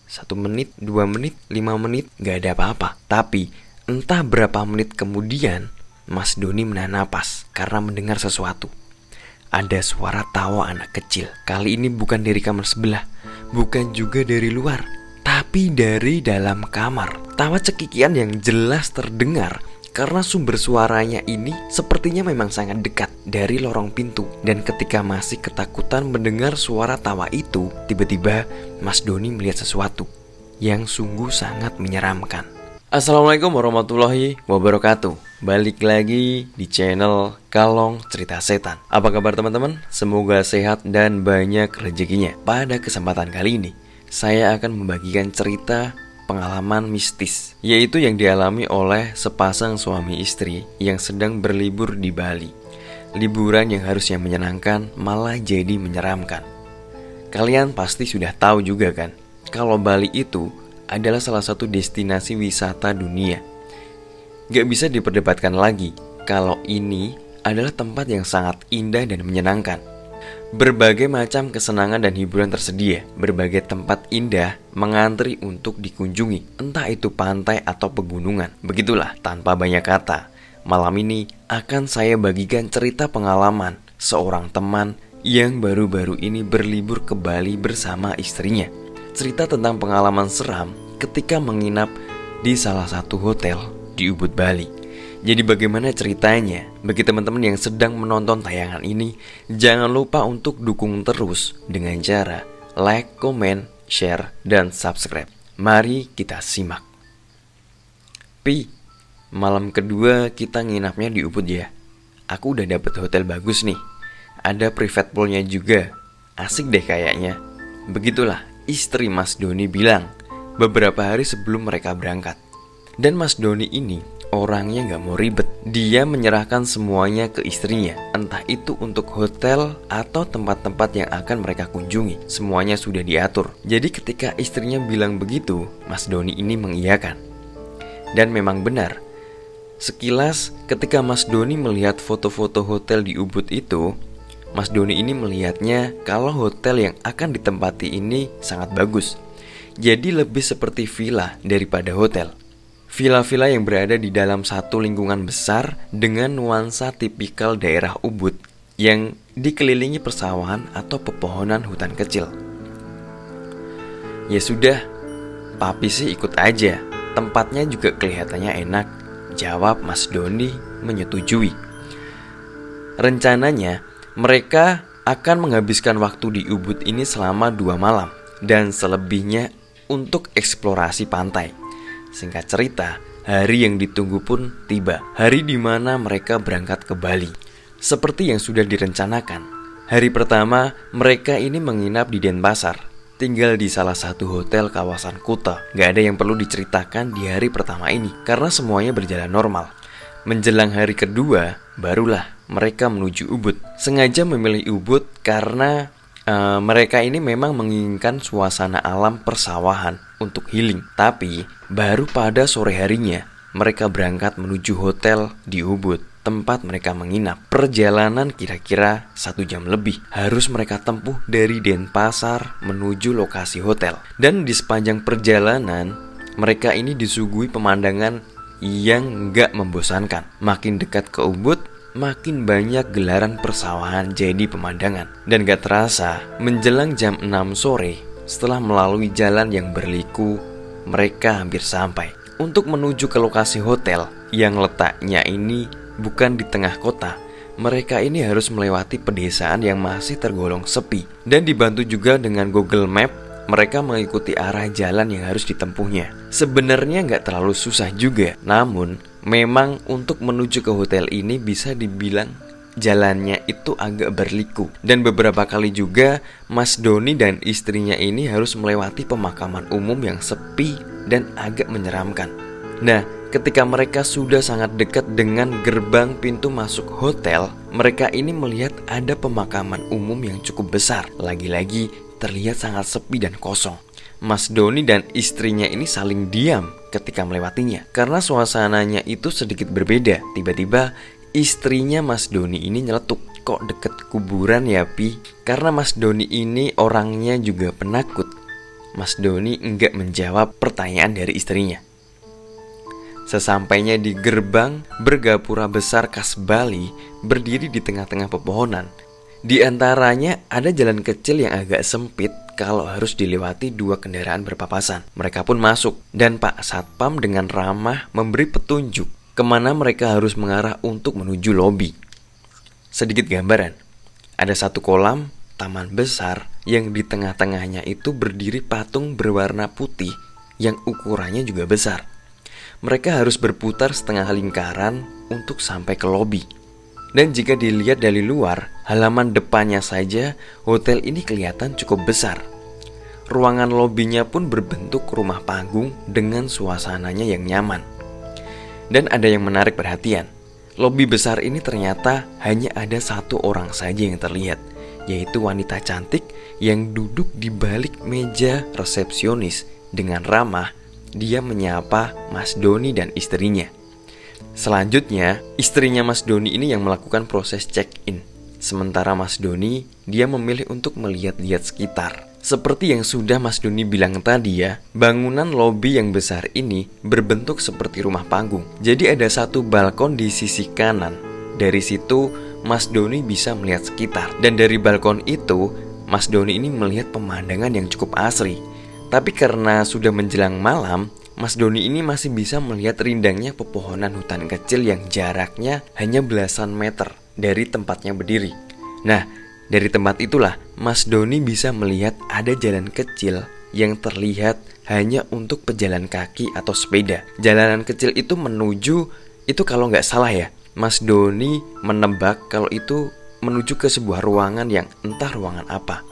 1 menit, 2 menit, 5 menit, gak ada apa-apa. Tapi entah berapa menit kemudian Mas Doni menahan napas karena mendengar sesuatu. Ada suara tawa anak kecil. Kali ini bukan dari kamar sebelah, bukan juga dari luar, tapi dari dalam kamar. Tawa cekikian yang jelas terdengar karena sumber suaranya ini sepertinya memang sangat dekat dari lorong pintu. Dan ketika masih ketakutan mendengar suara tawa itu, tiba-tiba Mas Doni melihat sesuatu yang sungguh sangat menyeramkan. Assalamualaikum warahmatullahi wabarakatuh. Balik lagi di channel Kalong Cerita Setan. Apa kabar teman-teman? Semoga sehat dan banyak rezekinya. Pada kesempatan kali ini saya akan membagikan cerita pengalaman mistis, yaitu yang dialami oleh sepasang suami istri yang sedang berlibur di Bali. Liburan yang harusnya menyenangkan malah jadi menyeramkan. Kalian pasti sudah tahu juga kan, kalau Bali itu adalah salah satu destinasi wisata dunia. Gak bisa diperdebatkan lagi kalau ini adalah tempat yang sangat indah dan menyenangkan. Berbagai macam kesenangan dan hiburan tersedia. Berbagai tempat indah mengantri untuk dikunjungi, entah itu pantai atau pegunungan. Begitulah, tanpa banyak kata, malam ini akan saya bagikan cerita pengalaman seorang teman yang baru-baru ini berlibur ke Bali bersama istrinya. Cerita tentang pengalaman seram ketika menginap di salah satu hotel di Ubud, Bali. Jadi bagaimana ceritanya? Bagi teman-teman yang sedang menonton tayangan ini, jangan lupa untuk dukung terus dengan cara like, comment, share, dan subscribe. Mari kita simak. Pi, malam kedua kita nginapnya di Ubud ya. Aku udah dapet hotel bagus nih. Ada private poolnya juga. Asik deh kayaknya. Begitulah istri Mas Doni bilang beberapa hari sebelum mereka berangkat. Dan Mas Doni ini orangnya gak mau ribet. Dia menyerahkan semuanya ke istrinya, entah itu untuk hotel atau tempat-tempat yang akan mereka kunjungi. Semuanya sudah diatur. Jadi ketika istrinya bilang begitu, Mas Doni ini mengiyakan. Dan memang benar, sekilas ketika Mas Doni melihat foto-foto hotel di Ubud itu, Mas Doni ini melihatnya kalau hotel yang akan ditempati ini sangat bagus. Jadi lebih seperti villa daripada hotel. Villa-villa yang berada di dalam satu lingkungan besar dengan nuansa tipikal daerah Ubud yang dikelilingi persawahan atau pepohonan hutan kecil. Ya sudah, papi sih ikut aja. Tempatnya juga kelihatannya enak, jawab Mas Doni menyetujui. Rencananya mereka akan menghabiskan waktu di Ubud ini selama 2 malam dan selebihnya untuk eksplorasi pantai. Singkat cerita, hari yang ditunggu pun tiba. Hari di mana mereka berangkat ke Bali. Seperti yang sudah direncanakan, hari pertama mereka ini menginap di Denpasar, tinggal di salah satu hotel kawasan Kuta. Gak ada yang perlu diceritakan di hari pertama ini karena semuanya berjalan normal. Menjelang hari kedua, barulah mereka menuju Ubud. Sengaja memilih Ubud karena mereka ini memang menginginkan suasana alam persawahan untuk healing. Tapi baru pada sore harinya mereka berangkat menuju hotel di Ubud, tempat mereka menginap. Perjalanan kira-kira 1 jam lebih harus mereka tempuh dari Denpasar menuju lokasi hotel. Dan di sepanjang perjalanan mereka ini disuguhi pemandangan yang gak membosankan. Makin dekat ke Ubud, makin banyak gelaran persawahan jadi pemandangan. Dan gak terasa, menjelang jam 6 sore, setelah melalui jalan yang berliku, mereka hampir sampai. Untuk menuju ke lokasi hotel yang letaknya ini bukan di tengah kota, mereka ini harus melewati pedesaan yang masih tergolong sepi. Dan dibantu juga dengan Google Map, mereka mengikuti arah jalan yang harus ditempuhnya. Sebenarnya gak terlalu susah juga, namun memang untuk menuju ke hotel ini bisa dibilang jalannya itu agak berliku. Dan beberapa kali juga Mas Doni dan istrinya ini harus melewati pemakaman umum yang sepi dan agak menyeramkan. Nah, ketika mereka sudah sangat dekat dengan gerbang pintu masuk hotel, mereka ini melihat ada pemakaman umum yang cukup besar. Lagi-lagi terlihat sangat sepi dan kosong. Mas Doni dan istrinya ini saling diam ketika melewatinya karena suasananya itu sedikit berbeda. Tiba-tiba istrinya Mas Doni ini nyeletuk, "Kok deket kuburan ya Pi?" Karena Mas Doni ini orangnya juga penakut. Mas Doni enggak menjawab pertanyaan dari istrinya. Sesampainya di gerbang, bergapura besar khas Bali berdiri di tengah-tengah pepohonan. Di antaranya ada jalan kecil yang agak sempit kalau harus dilewati 2 kendaraan berpapasan. Mereka pun masuk, dan Pak Satpam dengan ramah memberi petunjuk kemana mereka harus mengarah untuk menuju lobi. Sedikit gambaran, ada satu kolam taman besar yang di tengah-tengahnya itu berdiri patung berwarna putih yang ukurannya juga besar. Mereka harus berputar setengah lingkaran untuk sampai ke lobi. Dan jika dilihat dari luar, halaman depannya saja hotel ini kelihatan cukup besar. Ruangan lobinya pun berbentuk rumah panggung dengan suasananya yang nyaman. Dan ada yang menarik perhatian, lobi besar ini ternyata hanya ada satu orang saja yang terlihat, yaitu wanita cantik yang duduk di balik meja resepsionis. Dengan ramah, dia menyapa Mas Doni dan istrinya. Selanjutnya, istrinya Mas Doni ini yang melakukan proses check-in. Sementara Mas Doni, dia memilih untuk melihat-lihat sekitar. Seperti yang sudah Mas Doni bilang tadi ya, bangunan lobi yang besar ini berbentuk seperti rumah panggung. Jadi ada satu balkon di sisi kanan. Dari situ, Mas Doni bisa melihat sekitar. Dan dari balkon itu, Mas Doni ini melihat pemandangan yang cukup asri. Tapi karena sudah menjelang malam, Mas Doni ini masih bisa melihat rindangnya pepohonan hutan kecil yang jaraknya hanya belasan meter dari tempatnya berdiri. Nah, dari tempat itulah Mas Doni bisa melihat ada jalan kecil yang terlihat hanya untuk pejalan kaki atau sepeda. Jalanan kecil itu itu kalau nggak salah ya, Mas Doni menebak kalau itu menuju ke sebuah ruangan yang entah ruangan apa.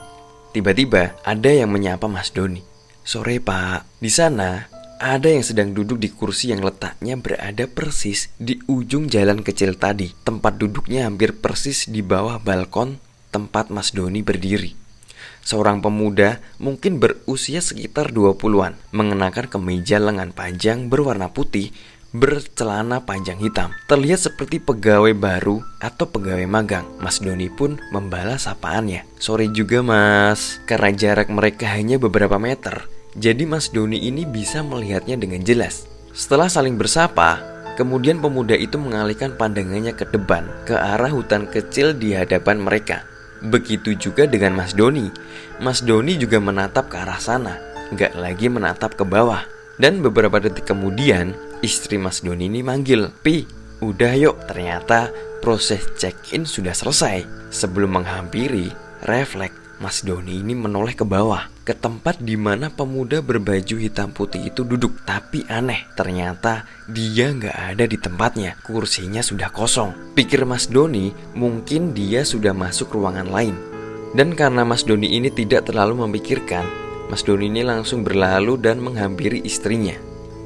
Tiba-tiba ada yang menyapa Mas Doni. "Sore Pak." Di sana ada yang sedang duduk di kursi yang letaknya berada persis di ujung jalan kecil tadi. Tempat duduknya hampir persis di bawah balkon tempat Mas Doni berdiri. Seorang pemuda mungkin berusia sekitar 20-an, mengenakan kemeja lengan panjang berwarna putih, bercelana panjang hitam. Terlihat seperti pegawai baru atau pegawai magang. Mas Doni pun membalas sapaannya. "Sore juga Mas." Karena jarak mereka hanya beberapa meter, jadi Mas Doni ini bisa melihatnya dengan jelas. Setelah saling bersapa, kemudian pemuda itu mengalihkan pandangannya ke depan, ke arah hutan kecil di hadapan mereka. Begitu juga dengan Mas Doni. Mas Doni juga menatap ke arah sana, gak lagi menatap ke bawah. Dan beberapa detik kemudian, istri Mas Doni ini manggil, "Pi, udah yuk." Ternyata proses check-in sudah selesai. Sebelum menghampiri, refleks Mas Doni ini menoleh ke bawah, ke tempat di mana pemuda berbaju hitam putih itu duduk. Tapi aneh, ternyata dia nggak ada di tempatnya. Kursinya sudah kosong. Pikir Mas Doni, mungkin dia sudah masuk ruangan lain. Dan karena Mas Doni ini tidak terlalu memikirkan, Mas Doni ini langsung berlalu dan menghampiri istrinya.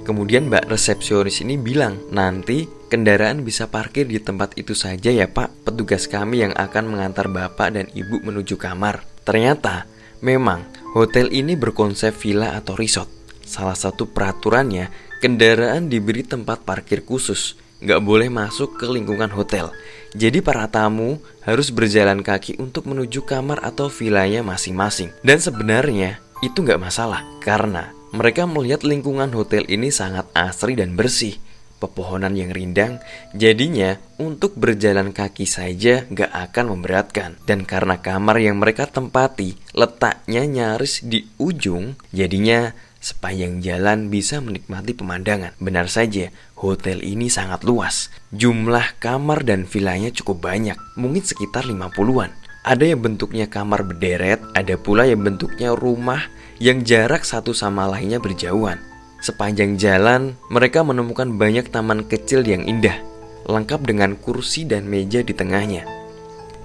Kemudian Mbak resepsionis ini bilang, "Nanti kendaraan bisa parkir di tempat itu saja ya Pak. Petugas kami yang akan mengantar Bapak dan Ibu menuju kamar." Ternyata memang hotel ini berkonsep villa atau resort. Salah satu peraturannya, kendaraan diberi tempat parkir khusus, nggak boleh masuk ke lingkungan hotel. Jadi para tamu harus berjalan kaki untuk menuju kamar atau villanya masing-masing. Dan sebenarnya itu nggak masalah, karena mereka melihat lingkungan hotel ini sangat asri dan bersih. Pepohonan yang rindang, jadinya untuk berjalan kaki saja gak akan memberatkan. Dan karena kamar yang mereka tempati letaknya nyaris di ujung, jadinya sepanjang jalan bisa menikmati pemandangan. Benar saja, hotel ini sangat luas. Jumlah kamar dan villanya cukup banyak, mungkin sekitar 50-an. Ada yang bentuknya kamar berderet, ada pula yang bentuknya rumah yang jarak satu sama lainnya berjauhan. Sepanjang jalan, mereka menemukan banyak taman kecil yang indah, lengkap dengan kursi dan meja di tengahnya.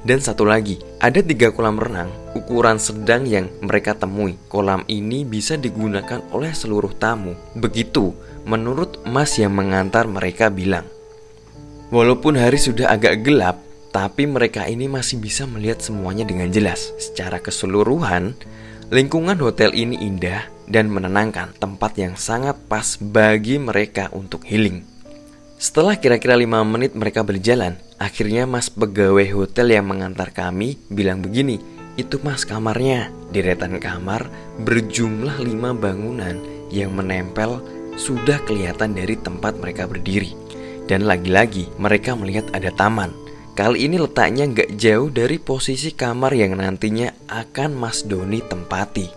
Dan satu lagi, ada 3 kolam renang ukuran sedang yang mereka temui. Kolam ini bisa digunakan oleh seluruh tamu. Begitu menurut Mas yang mengantar mereka bilang. Walaupun hari sudah agak gelap, tapi mereka ini masih bisa melihat semuanya dengan jelas. Secara keseluruhan, lingkungan hotel ini indah dan menenangkan, tempat yang sangat pas bagi mereka untuk healing. Setelah kira-kira 5 menit mereka berjalan, akhirnya Mas pegawai hotel yang mengantar kami bilang begini, itu Mas kamarnya. Deretan kamar berjumlah 5 bangunan yang menempel sudah kelihatan dari tempat mereka berdiri. Dan lagi-lagi mereka melihat ada taman. Kali ini letaknya gak jauh dari posisi kamar yang nantinya akan Mas Doni tempati.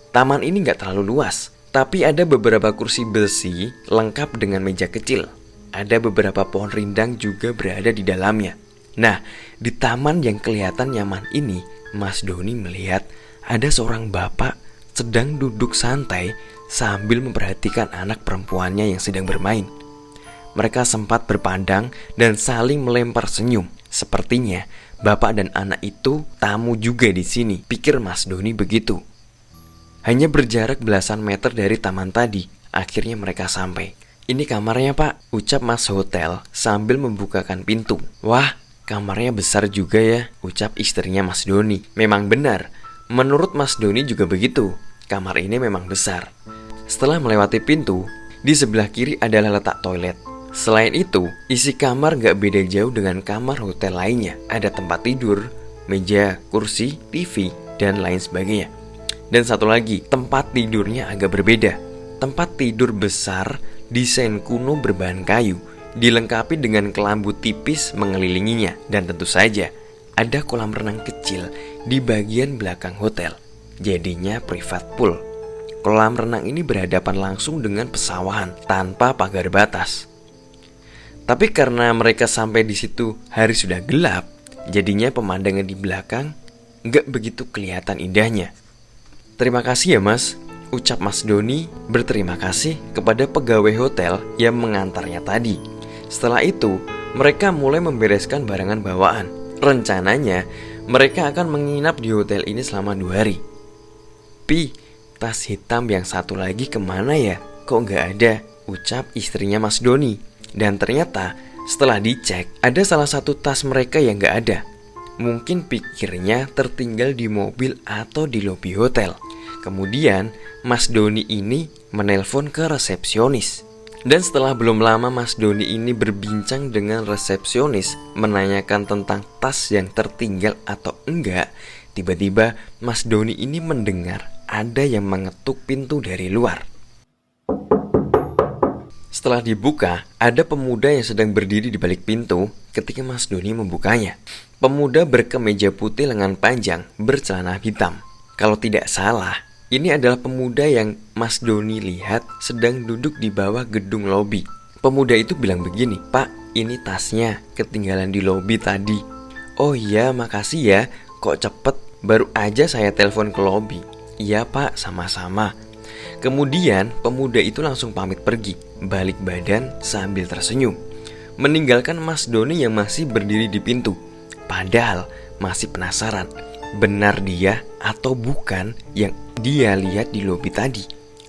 Taman ini gak terlalu luas, tapi ada beberapa kursi besi lengkap dengan meja kecil. Ada beberapa pohon rindang juga berada di dalamnya. Nah, di taman yang kelihatan nyaman ini, Mas Doni melihat ada seorang bapak sedang duduk santai sambil memperhatikan anak perempuannya yang sedang bermain. Mereka sempat berpandang dan saling melempar senyum. Sepertinya bapak dan anak itu tamu juga di sini, pikir Mas Doni begitu. Hanya berjarak belasan meter dari taman tadi, akhirnya mereka sampai. Ini kamarnya Pak, ucap Mas Hotel sambil membukakan pintu. Wah, kamarnya besar juga ya, ucap istrinya Mas Doni. Memang benar, menurut Mas Doni juga begitu. Kamar ini memang besar. Setelah melewati pintu, di sebelah kiri adalah letak toilet. Selain itu, isi kamar gak beda jauh dengan kamar hotel lainnya. Ada tempat tidur, meja, kursi, TV, dan lain sebagainya. Dan satu lagi, tempat tidurnya agak berbeda. Tempat tidur besar, desain kuno berbahan kayu, dilengkapi dengan kelambu tipis mengelilinginya. Dan tentu saja, ada kolam renang kecil di bagian belakang hotel. Jadinya private pool. Kolam renang ini berhadapan langsung dengan pesawahan tanpa pagar batas. Tapi karena mereka sampai di situ hari sudah gelap, jadinya pemandangan di belakang gak begitu kelihatan indahnya. Terima kasih ya Mas, ucap Mas Doni berterima kasih kepada pegawai hotel yang mengantarnya tadi. Setelah itu, mereka mulai membereskan barangan bawaan. Rencananya, mereka akan menginap di hotel ini selama 2 hari. Pi, tas hitam yang satu lagi kemana ya? Kok gak ada? Ucap istrinya Mas Doni. Dan ternyata setelah dicek, ada salah satu tas mereka yang gak ada. Mungkin pikirnya tertinggal di mobil atau di lobi hotel. Kemudian Mas Doni ini menelpon ke resepsionis. Dan setelah belum lama Mas Doni ini berbincang dengan resepsionis, menanyakan tentang tas yang tertinggal atau enggak, tiba-tiba Mas Doni ini mendengar ada yang mengetuk pintu dari luar. Setelah dibuka, ada pemuda yang sedang berdiri di balik pintu ketika Mas Doni membukanya. Pemuda berkemeja putih lengan panjang, bercelana hitam. Kalau tidak salah, ini adalah pemuda yang Mas Doni lihat sedang duduk di bawah gedung lobi. Pemuda itu bilang begini, Pak, ini tasnya ketinggalan di lobi tadi. Oh iya, makasih ya, kok cepet, baru aja saya telepon ke lobi. Iya Pak, sama-sama. Kemudian pemuda itu langsung pamit pergi, balik badan sambil tersenyum, meninggalkan Mas Doni yang masih berdiri di pintu. Padahal masih penasaran, benar dia atau bukan yang dia lihat di lobi tadi.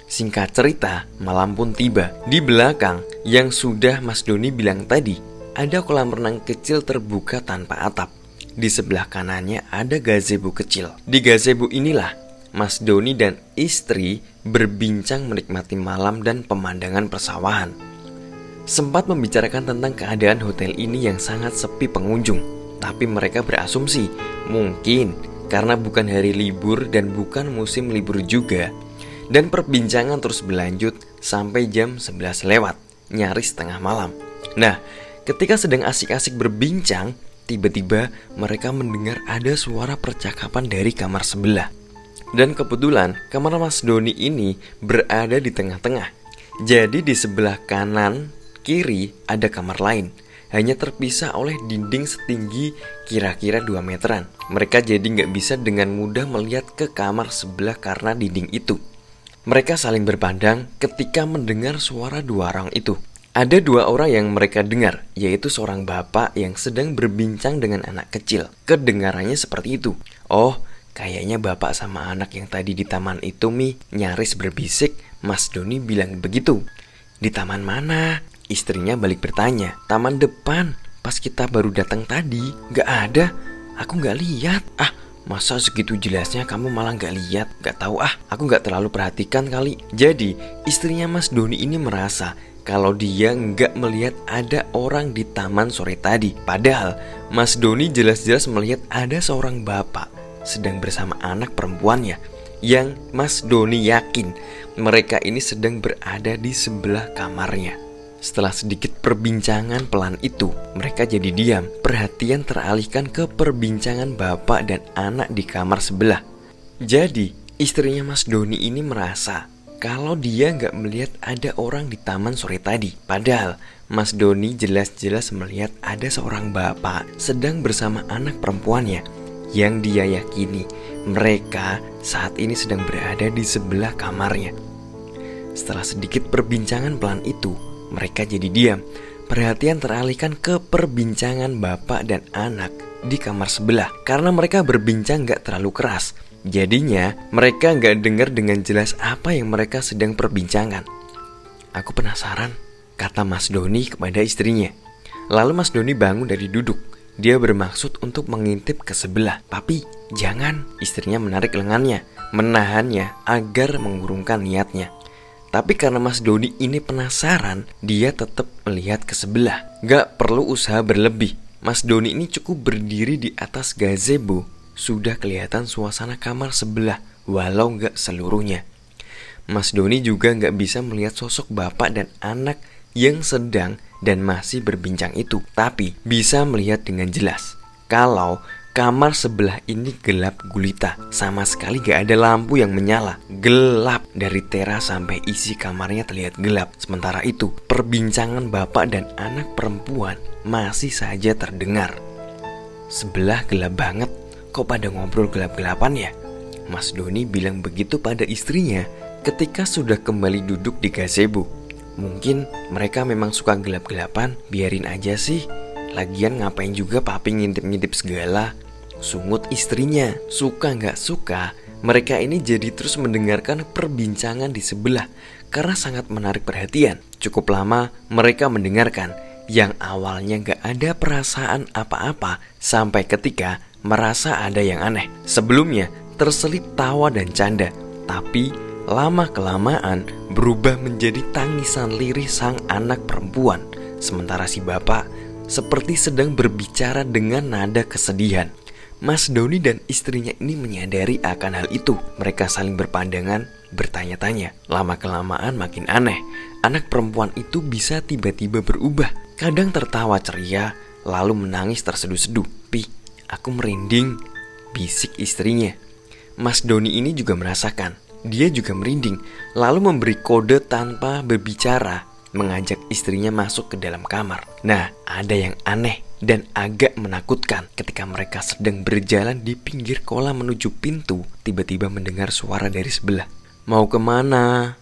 Singkat cerita, malam pun tiba. Di belakang yang sudah Mas Doni bilang tadi, ada kolam renang kecil terbuka tanpa atap. Di sebelah kanannya ada gazebo kecil. Di gazebo inilah Mas Doni dan istri berbincang menikmati malam dan pemandangan persawahan. Sempat membicarakan tentang keadaan hotel ini yang sangat sepi pengunjung. Tapi mereka berasumsi mungkin karena bukan hari libur dan bukan musim libur juga. Dan perbincangan terus berlanjut sampai jam 11 lewat, nyaris tengah malam. Nah, ketika sedang asik-asik berbincang, tiba-tiba mereka mendengar ada suara percakapan dari kamar sebelah. Dan kebetulan kamar Mas Doni ini berada di tengah-tengah. Jadi di sebelah kanan kiri ada kamar lain, hanya terpisah oleh dinding setinggi kira-kira 2 meteran. Mereka jadi gak bisa dengan mudah melihat ke kamar sebelah karena dinding itu. Mereka saling berpandang ketika mendengar suara 2 orang itu. Ada 2 orang yang mereka dengar, yaitu seorang bapak yang sedang berbincang dengan anak kecil. Kedengarannya seperti itu. Oh, kayaknya bapak sama anak yang tadi di taman itu Mi, nyaris berbisik. Mas Doni bilang begitu. Di taman mana? Istrinya balik bertanya. Taman depan, pas kita baru datang tadi. Gak ada, aku gak lihat. Ah, masa segitu jelasnya kamu malah gak lihat? Gak tahu ah, aku gak terlalu perhatikan kali. Jadi istrinya Mas Doni ini merasa kalau dia nggak melihat ada orang di taman sore tadi. Padahal Mas Doni jelas-jelas melihat ada seorang bapak sedang bersama anak perempuannya, yang Mas Doni yakin mereka ini sedang berada di sebelah kamarnya. Setelah sedikit perbincangan pelan itu, mereka jadi diam. Perhatian teralihkan ke perbincangan bapak dan anak di kamar sebelah. Jadi, istrinya Mas Doni ini merasa kalau dia nggak melihat ada orang di taman sore tadi. Padahal Mas Doni jelas-jelas melihat ada seorang bapak sedang bersama anak perempuannya, yang dia yakini mereka saat ini sedang berada di sebelah kamarnya. Setelah sedikit perbincangan pelan itu, mereka jadi diam. Perhatian teralihkan ke perbincangan bapak dan anak di kamar sebelah. Karena mereka berbincang gak terlalu keras, jadinya mereka gak dengar dengan jelas apa yang mereka sedang perbincangan. "Aku penasaran," kata Mas Doni kepada istrinya. Lalu Mas Doni bangun dari duduk. Dia bermaksud untuk mengintip ke sebelah. "Papi, jangan." Istrinya menarik lengannya, menahannya agar mengurungkan niatnya. Tapi karena Mas Doni ini penasaran, dia tetap melihat ke sebelah. Gak perlu usaha berlebih. Mas Doni ini cukup berdiri di atas gazebo. Sudah kelihatan suasana kamar sebelah, walau gak seluruhnya. Mas Doni juga gak bisa melihat sosok bapak dan anak yang sedang dan masih berbincang itu. Tapi bisa melihat dengan jelas kalau kamar sebelah ini gelap gulita. Sama sekali gak ada lampu yang menyala. Gelap dari teras sampai isi kamarnya terlihat gelap. Sementara itu, perbincangan bapak dan anak perempuan masih saja terdengar. "Sebelah gelap banget, kok pada ngobrol gelap-gelapan ya?" Mas Doni bilang begitu pada istrinya ketika sudah kembali duduk di gazebo. "Mungkin mereka memang suka gelap-gelapan, biarin aja sih. Lagian ngapain juga papi ngintip-ngintip segala," sungut istrinya. Suka gak suka, mereka ini jadi terus mendengarkan perbincangan di sebelah karena sangat menarik perhatian. Cukup lama mereka mendengarkan, yang awalnya gak ada perasaan apa-apa sampai ketika merasa ada yang aneh. Sebelumnya terselip tawa dan canda, tapi lama-kelamaan berubah menjadi tangisan lirih sang anak perempuan. Sementara si bapak seperti sedang berbicara dengan nada kesedihan. Mas Doni dan istrinya ini menyadari akan hal itu. Mereka saling berpandangan, bertanya-tanya. Lama-kelamaan makin aneh. Anak perempuan itu bisa tiba-tiba berubah. Kadang tertawa ceria, lalu menangis terseduh-seduh. "Pi, aku merinding," bisik istrinya. Mas Doni ini juga merasakan. Dia juga merinding, lalu memberi kode tanpa berbicara, mengajak istrinya masuk ke dalam kamar. Nah, ada yang aneh dan agak menakutkan. Ketika mereka sedang berjalan di pinggir kolam menuju pintu, tiba-tiba mendengar suara dari sebelah. "Mau kemana?"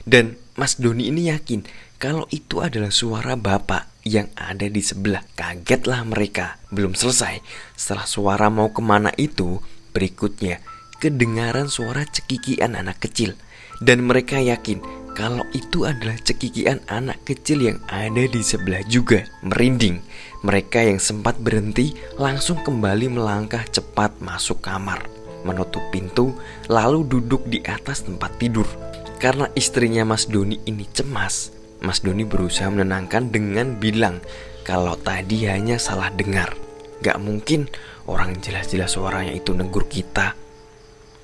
Dan Mas Doni ini yakin kalau itu adalah suara bapak yang ada di sebelah. Kagetlah mereka. Belum selesai. Setelah suara "mau kemana" itu, berikutnya kedengaran suara cekikian anak kecil. Dan mereka yakin kalau itu adalah cekikian anak kecil yang ada di sebelah juga. Merinding. Mereka yang sempat berhenti langsung kembali melangkah cepat masuk kamar, menutup pintu, lalu duduk di atas tempat tidur. Karena istrinya Mas Doni ini cemas, Mas Doni berusaha menenangkan dengan bilang kalau tadi hanya salah dengar. Gak mungkin, orang jelas-jelas suaranya itu negur kita.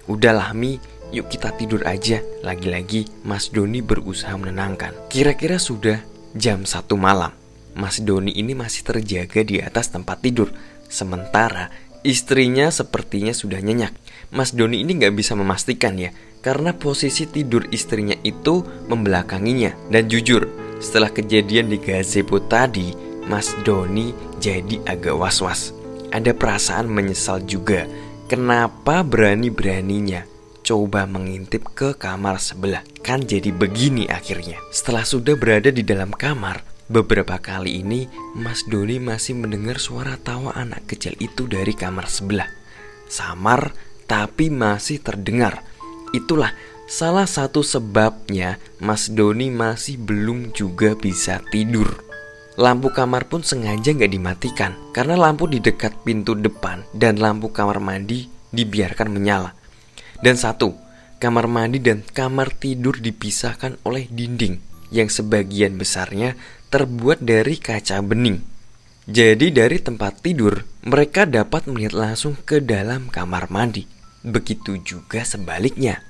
"Udahlah Mi, yuk kita tidur aja." Lagi-lagi Mas Doni berusaha menenangkan. Kira-kira sudah jam 1 malam. Mas Doni ini masih terjaga di atas tempat tidur, sementara istrinya sepertinya sudah nyenyak. Mas Doni ini gak bisa memastikan ya, karena posisi tidur istrinya itu membelakanginya. Dan jujur, setelah kejadian di gazebo tadi, Mas Doni jadi agak was-was. Ada perasaan menyesal juga. Kenapa berani-beraninya coba mengintip ke kamar sebelah? Kan jadi begini akhirnya. Setelah sudah berada di dalam kamar, beberapa kali ini Mas Doni masih mendengar suara tawa anak kecil itu dari kamar sebelah. Samar tapi masih terdengar. Itulah salah satu sebabnya Mas Doni masih belum juga bisa tidur. Lampu kamar pun sengaja gak dimatikan, karena lampu di dekat pintu depan dan lampu kamar mandi dibiarkan menyala. Dan satu, kamar mandi dan kamar tidur dipisahkan oleh dinding yang sebagian besarnya terbuat dari kaca bening. Jadi dari tempat tidur, mereka dapat melihat langsung ke dalam kamar mandi. Begitu juga sebaliknya.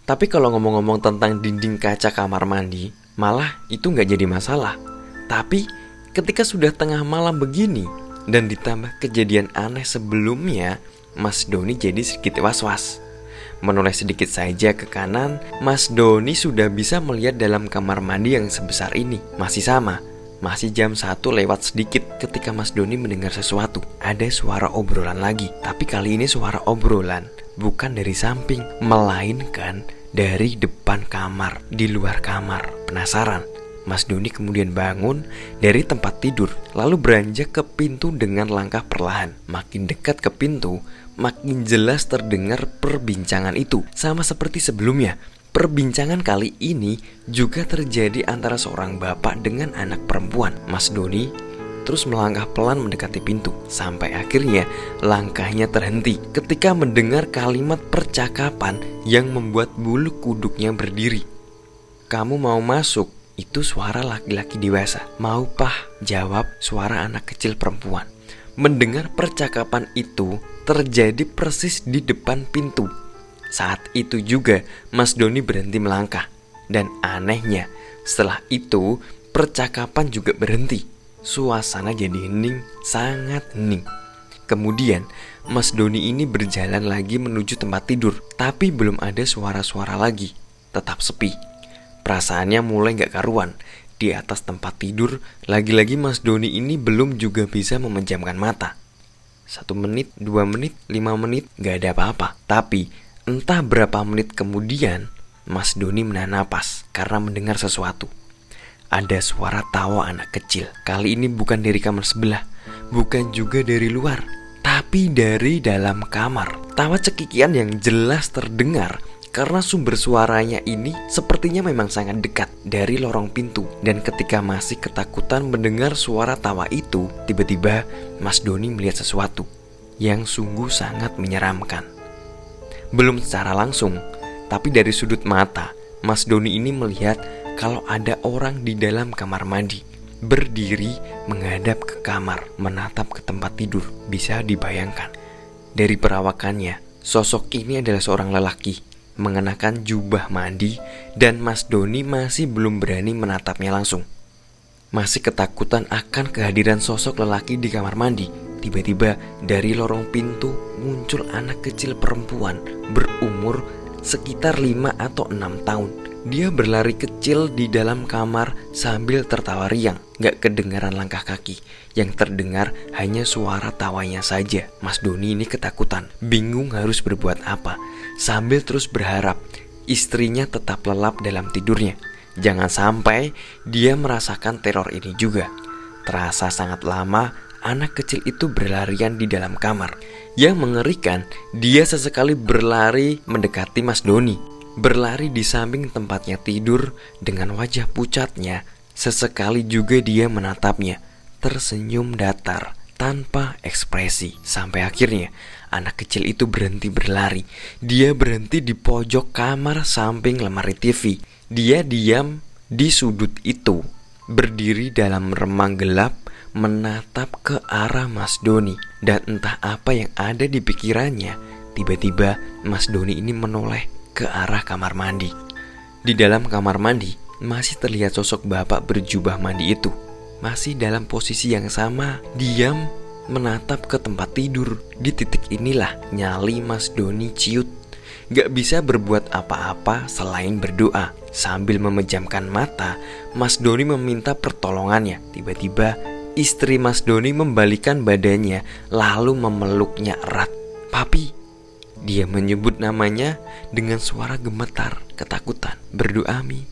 Tapi kalau ngomong-ngomong tentang dinding kaca kamar mandi, malah itu nggak jadi masalah. Tapi ketika sudah tengah malam begini, dan ditambah kejadian aneh sebelumnya, Mas Doni jadi sedikit was-was. Menoleh sedikit saja ke kanan, Mas Doni sudah bisa melihat dalam kamar mandi yang sebesar ini. Masih sama, masih jam 1 lewat sedikit ketika Mas Doni mendengar sesuatu. Ada suara obrolan lagi, tapi kali ini suara obrolan bukan dari samping, melainkan dari depan kamar, di luar kamar. Penasaran? Mas Doni kemudian bangun dari tempat tidur, lalu beranjak ke pintu dengan langkah perlahan. Makin dekat ke pintu, makin jelas terdengar perbincangan itu. Sama seperti sebelumnya, perbincangan kali ini juga terjadi antara seorang bapak dengan anak perempuan. Mas Doni terus melangkah pelan mendekati pintu, sampai akhirnya langkahnya terhenti ketika mendengar kalimat percakapan yang membuat bulu kuduknya berdiri. "Kamu mau masuk?" Itu suara laki-laki dewasa. "Mau, Pah," jawab suara anak kecil perempuan. Mendengar percakapan itu terjadi persis di depan pintu. Saat itu juga Mas Doni berhenti melangkah. Dan anehnya, setelah itu percakapan juga berhenti. Suasana jadi hening, sangat hening. Kemudian Mas Doni ini berjalan lagi menuju tempat tidur, tapi belum ada suara-suara lagi. Tetap sepi. Perasaannya mulai gak karuan. Di atas tempat tidur, lagi-lagi Mas Doni ini belum juga bisa memejamkan mata. 1 menit, 2 menit, 5 menit, gak ada apa-apa. Tapi entah berapa menit kemudian, Mas Doni menahan napas karena mendengar sesuatu. Ada suara tawa anak kecil. Kali ini bukan dari kamar sebelah, bukan juga dari luar, tapi dari dalam kamar. Tawa cekikian yang jelas terdengar karena sumber suaranya ini sepertinya memang sangat dekat dari lorong pintu. Dan ketika masih ketakutan mendengar suara tawa itu, tiba-tiba Mas Doni melihat sesuatu yang sungguh sangat menyeramkan. Belum secara langsung, tapi dari sudut mata, Mas Doni ini melihat kalau ada orang di dalam kamar mandi, berdiri menghadap ke kamar, menatap ke tempat tidur. Bisa dibayangkan, dari perawakannya, sosok ini adalah seorang lelaki mengenakan jubah mandi, dan Mas Doni masih belum berani menatapnya langsung. Masih ketakutan akan kehadiran sosok lelaki di kamar mandi. Tiba-tiba dari lorong pintu muncul anak kecil perempuan berumur sekitar 5 atau 6 tahun. Dia berlari kecil di dalam kamar sambil tertawa riang. Gak kedengaran langkah kaki, yang terdengar hanya suara tawanya saja. Mas Doni ini ketakutan, bingung harus berbuat apa, sambil terus berharap istrinya tetap lelap dalam tidurnya. Jangan sampai dia merasakan teror ini juga. Terasa sangat lama anak kecil itu berlarian di dalam kamar. Yang mengerikan, dia sesekali berlari mendekati Mas Doni, berlari di samping tempatnya tidur dengan wajah pucatnya. Sesekali juga dia menatapnya, tersenyum datar tanpa ekspresi. Sampai akhirnya anak kecil itu berhenti berlari. Dia berhenti di pojok kamar samping lemari TV. Dia diam di sudut itu, berdiri dalam remang gelap, menatap ke arah Mas Doni. Dan entah apa yang ada di pikirannya, tiba-tiba Mas Doni ini menoleh ke arah kamar mandi. Di dalam kamar mandi masih terlihat sosok bapak berjubah mandi itu, masih dalam posisi yang sama, diam menatap ke tempat tidur. Di titik inilah nyali Mas Doni ciut. Gak bisa berbuat apa-apa selain berdoa. Sambil memejamkan mata, Mas Doni meminta pertolongannya. Tiba-tiba istri Mas Doni membalikan badannya lalu memeluknya erat. "Papi," dia menyebut namanya dengan suara gemetar ketakutan. "Berdoa Mi,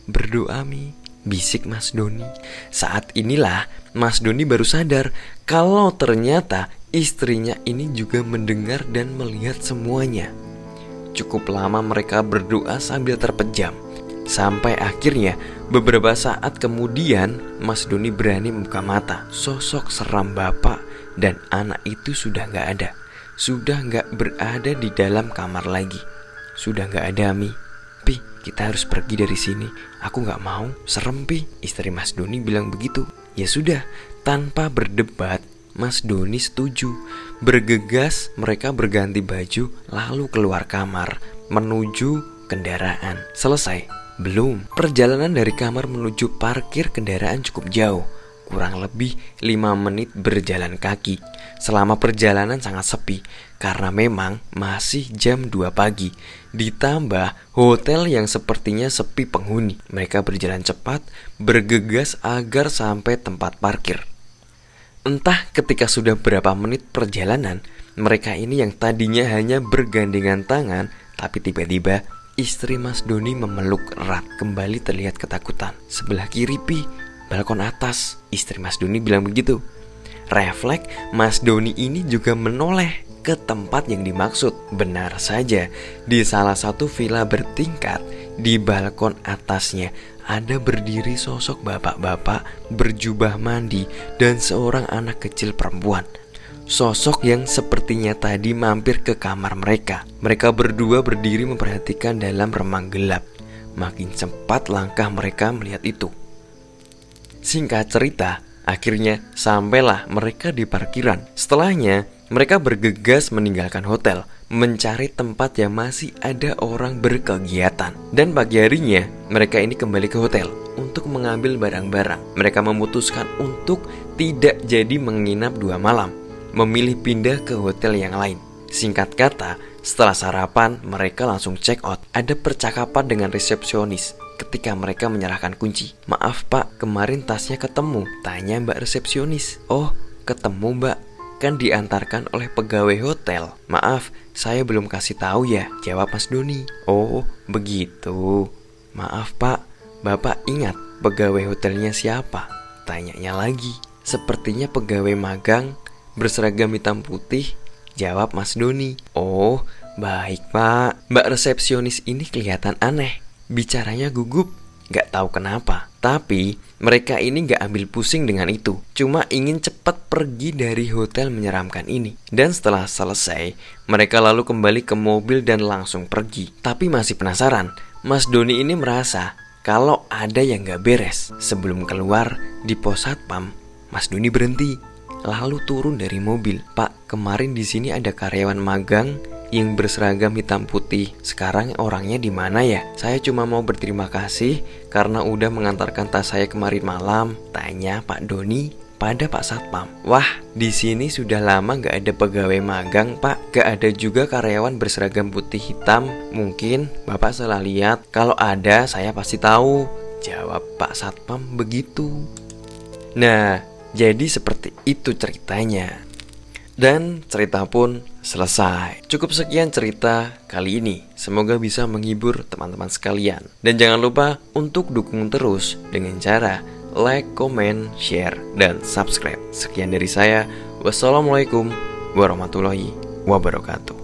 berdoa Mi," bisik Mas Doni. Saat inilah Mas Doni baru sadar kalau ternyata istrinya ini juga mendengar dan melihat semuanya. Cukup lama mereka berdoa sambil terpejam, sampai akhirnya beberapa saat kemudian Mas Doni berani membuka mata. Sosok seram bapak dan anak itu sudah gak ada. Sudah gak berada di dalam kamar lagi. Sudah gak ada, Mi. "Pi, kita harus pergi dari sini. Aku gak mau, serem Pi." Istri Mas Doni bilang begitu. Ya sudah, Tanpa berdebat, Mas Doni setuju. Bergegas mereka berganti baju lalu keluar kamar menuju kendaraan. Selesai? Belum. Perjalanan dari kamar menuju parkir kendaraan cukup jauh, kurang lebih 5 menit berjalan kaki. Selama perjalanan sangat sepi karena memang masih jam 2 pagi. Ditambah hotel yang sepertinya sepi penghuni. Mereka berjalan cepat, bergegas agar sampai tempat parkir. Entah ketika sudah berapa menit perjalanan, mereka ini yang tadinya hanya bergandengan tangan, tapi tiba-tiba istri Mas Doni memeluk erat. Kembali terlihat ketakutan. Sebelah kiri, Pi, balkon atas, istri Mas Doni bilang begitu. Refleks Mas Doni ini juga menoleh ke tempat yang dimaksud. Benar saja, di salah satu villa bertingkat, di balkon atasnya ada berdiri sosok bapak-bapak berjubah mandi dan seorang anak kecil perempuan. Sosok yang sepertinya tadi mampir ke kamar mereka. Mereka berdua berdiri memperhatikan dalam remang gelap. Makin cepat langkah mereka melihat itu. Singkat cerita, akhirnya sampailah mereka di parkiran. Setelahnya, mereka bergegas meninggalkan hotel, mencari tempat yang masih ada orang berkegiatan. Dan pagi harinya, mereka ini kembali ke hotel untuk mengambil barang-barang. Mereka memutuskan untuk tidak jadi menginap 2 malam, memilih pindah ke hotel yang lain. Singkat kata, setelah sarapan, mereka langsung check out. Ada percakapan dengan resepsionis ketika mereka menyerahkan kunci. "Maaf Pak, kemarin tasnya ketemu," tanya Mbak resepsionis. "Oh, ketemu Mbak, kan diantarkan oleh pegawai hotel." "Maaf, saya belum kasih tahu ya," jawab Mas Doni. "Oh, begitu. Maaf Pak, Bapak ingat pegawai hotelnya siapa?" Tanyanya lagi. "Sepertinya pegawai magang berseragam hitam putih," jawab Mas Doni. "Oh, baik Pak." Mbak resepsionis ini kelihatan aneh. Bicaranya gugup, gak tahu kenapa. Tapi mereka ini gak ambil pusing dengan itu. Cuma ingin cepat pergi dari hotel menyeramkan ini. Dan setelah selesai, mereka lalu kembali ke mobil dan langsung pergi. Tapi masih penasaran, Mas Doni ini merasa kalau ada yang gak beres. Sebelum keluar di pos satpam, Mas Doni berhenti, lalu turun dari mobil. "Pak, kemarin di sini ada karyawan magang yang berseragam hitam putih. Sekarang orangnya di mana ya? Saya cuma mau berterima kasih karena udah mengantarkan tas saya kemarin malam," tanya Pak Doni pada Pak Satpam. "Wah, di sini sudah lama gak ada pegawai magang Pak. Gak ada juga karyawan berseragam putih hitam. Mungkin Bapak salah lihat. Kalau ada saya pasti tahu," jawab Pak Satpam begitu. Nah, jadi seperti itu ceritanya. Dan cerita pun selesai. Cukup sekian cerita kali ini. Semoga bisa menghibur teman-teman sekalian. Dan jangan lupa untuk dukung terus dengan cara like, comment, share, dan subscribe. Sekian dari saya. Wassalamualaikum warahmatullahi wabarakatuh.